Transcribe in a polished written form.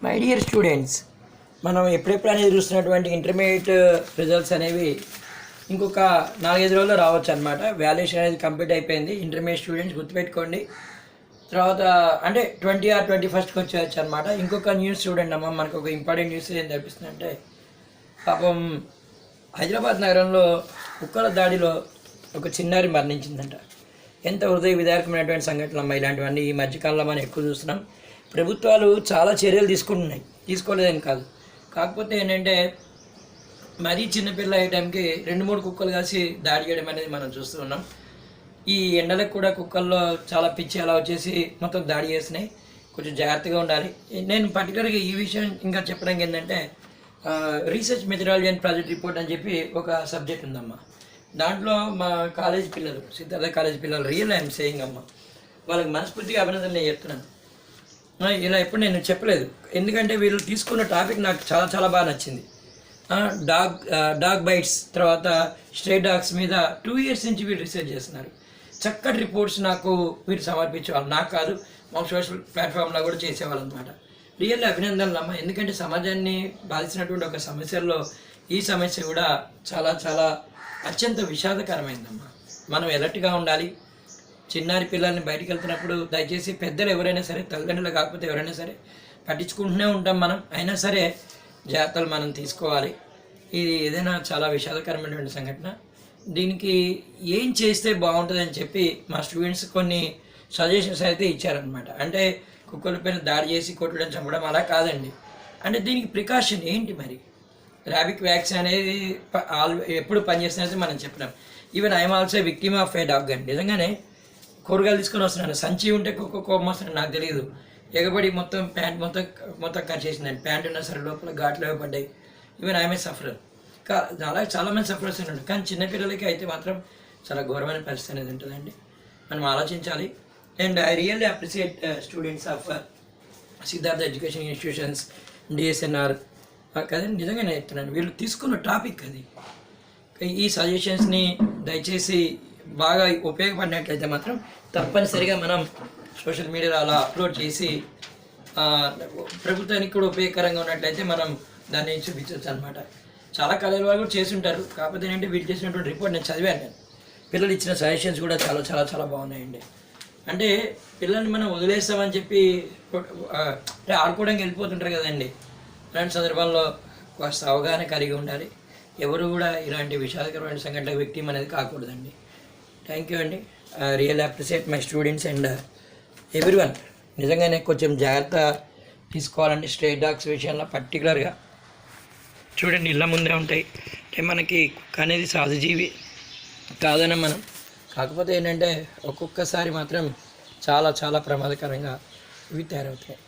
My dear students, మనం ఎప్పుడెప్పుడు అనేది చూస్తున్నటువంటి ఇంటర్మీడియట్ రిజల్ట్స్ అనేవి ఇంకొక 4-5 రోజుల్లో రావచ్చు అనమాట. వాల్యుయేషన్ అనేది కంప్లీట్ అయిపోయింది. ఇంటర్మీడియట్ స్టూడెంట్స్ గుర్తుపెట్టుకోండి. తర్వాత అంటే 20 or 21st వచ్చేయచ్చు అనమాట. ఇంకొక న్యూస్ చూడండి అమ్మ, మనకు ఒక ఇంపార్టెంట్ న్యూస్ ఏం తెప్పిస్తుందంటే, పాపం హైదరాబాద్ నగరంలో కుక్కల దాడిలో ఒక చిన్నారి మరణించిందంట. ఎంత హృదయ విదారకమైనటువంటి సంఘటనలు అమ్మ ఇలాంటివన్నీ ఈ మధ్యకాలంలో మనం ఎక్కువ చూస్తున్నాం. ప్రభుత్వాలు చాలా చర్యలు తీసుకుంటున్నాయి, తీసుకోలేదని కాదు. కాకపోతే ఏంటంటే మరీ చిన్నపిల్ల అయ్యే టైంకి 2-3 కుక్కలు కలిసి దాడి చేయడం అనేది మనం చూస్తున్నాం. ఈ ఎండలకు కూడా కుక్కల్లో చాలా పిచ్చి అలా వచ్చేసి మొత్తం దాడి చేసినాయి. కొంచెం జాగ్రత్తగా ఉండాలి. నేను పర్టికులర్గా ఈ విషయం ఇంకా చెప్పడానికి ఏంటంటే, research methodology and project report అని చెప్పి ఒక సబ్జెక్ట్ ఉందమ్మా. దాంట్లో మా కాలేజ్ పిల్లలు, సిద్ధార్థ కాలేజ్ పిల్లలు, రియల్ ఐఎమ్ సేయింగ్ అమ్మ, వాళ్ళకి మనస్ఫూర్తిగా అభినందనలు నేను చెప్తున్నాను. ఇలా ఎప్పుడు నేను చెప్పలేదు, ఎందుకంటే వీళ్ళు తీసుకున్న టాపిక్ నాకు చాలా చాలా బాగా నచ్చింది. డాగ్ బైట్స్, తర్వాత స్ట్రే డాగ్స్ మీద 2 years నుంచి వీళ్ళు రీసెర్చ్ చేస్తున్నారు. చక్కటి రిపోర్ట్స్ నాకు వీరు సమర్పించేవాళ్ళు. నాకు కాదు, మా సోషల్ ప్లాట్ఫామ్లో కూడా చేసేవాళ్ళు అనమాట. రియల్లీ అభినందనలు అమ్మ, ఎందుకంటే సమాజాన్ని బాధించినటువంటి ఒక సమస్యల్లో ఈ సమస్య కూడా చాలా చాలా అత్యంత విషాదకరమైందమ్మా. మనం ఎలర్ట్గా ఉండాలి. చిన్నారి పిల్లల్ని బయటికి వెళ్తున్నప్పుడు దయచేసి పెద్దలు ఎవరైనా సరే, తల్లిదండ్రులు కాకపోతే ఎవరైనా సరే పట్టించుకుంటూనే ఉంటాం మనం, అయినా సరే జాగ్రత్తలు మనం తీసుకోవాలి. ఇది ఏదైనా చాలా విషాదకరమైనటువంటి సంఘటన. దీనికి ఏం చేస్తే బాగుంటుందని చెప్పి మా స్టూడెంట్స్ కొన్ని సజెషన్స్ అయితే ఇచ్చారనమాట. అంటే కుక్కల పైన దాడి చేసి కొట్టడం, చంపడం అలా కాదండి. అంటే దీనికి ప్రికాషన్ ఏంటి మరి? ర్యాబిక్ వ్యాక్సిన్ అనేది ఎప్పుడు పనిచేస్తుందని మనం చెప్పినాం. Even I'm also victim of A dog అండి. నిజంగానే కూరగాయలు తీసుకొని వస్తున్నాను, సంచి ఉంటే కోపం వస్తున్నాను, నాకు తెలియదు. ఎగబడి మొత్తం ప్యాంట్ మొత్తం కట్ చేసిందండి. ప్యాంట్ ఉన్నా సరే లోపల ఘాట్లు పడ్డాయి. Even I'm a sufferer. అలాగే చాలామంది సఫరర్స్ ఉంటారు, కానీ చిన్నపిల్లలకి అయితే మాత్రం చాలా ఘోరమైన పరిస్థితి అనేది ఉంటుందండి. మనం ఆలోచించాలి. And I really appreciate students of Siddhartha education institutions, DSNR కదండి. నిజంగా నేను చెప్తున్నాను, వీళ్ళు తీసుకున్న టాపిక్ అది. ఈ సజెషన్స్ని దయచేసి బాగా ఉపయోగపడినట్లయితే మాత్రం తప్పనిసరిగా మనం సోషల్ మీడియాలో అలా అప్లోడ్ చేసి ప్రభుత్వానికి కూడా ఉపయోగకరంగా ఉన్నట్లయితే మనం దాన్ని చూపించవచ్చు అనమాట. చాలా కాలేజీల వాళ్ళు కూడా చేసి ఉంటారు. కాకపోతే ఏంటంటే వీళ్ళు చేసినటువంటి రిపోర్ట్ నేను చదివాను. నేను పిల్లలు ఇచ్చిన సజెషన్స్ కూడా చాలా చాలా చాలా బాగున్నాయండి. అంటే పిల్లల్ని మనం వదిలేస్తామని చెప్పి అంటే ఆడుకోవడానికి వెళ్ళిపోతుంటారు కదండి. ఇలాంటి సందర్భంలో కాస్త అవగాహన కలిగి ఉండాలి. ఎవరు కూడా ఇలాంటి విషాదకరమైన సంఘటన విక్టిమ్ అనేది కాకూడదండి. థ్యాంక్ యూ అండి. Real appreciate my students and everyone. నిజంగానే కొంచెం జాగ్రత్త తీసుకోవాలండి స్ట్రే డాగ్స్ విషయంలో. పర్టికులర్గా చూడండి, ఇళ్ళ ముందే ఉంటాయి. అంటే మనకి కుక్క అనేది సహజీవి కాదని మనం, కాకపోతే ఏంటంటే ఒక్కొక్కసారి మాత్రం చాలా చాలా ప్రమాదకరంగా ఇవి తయారవుతాయి.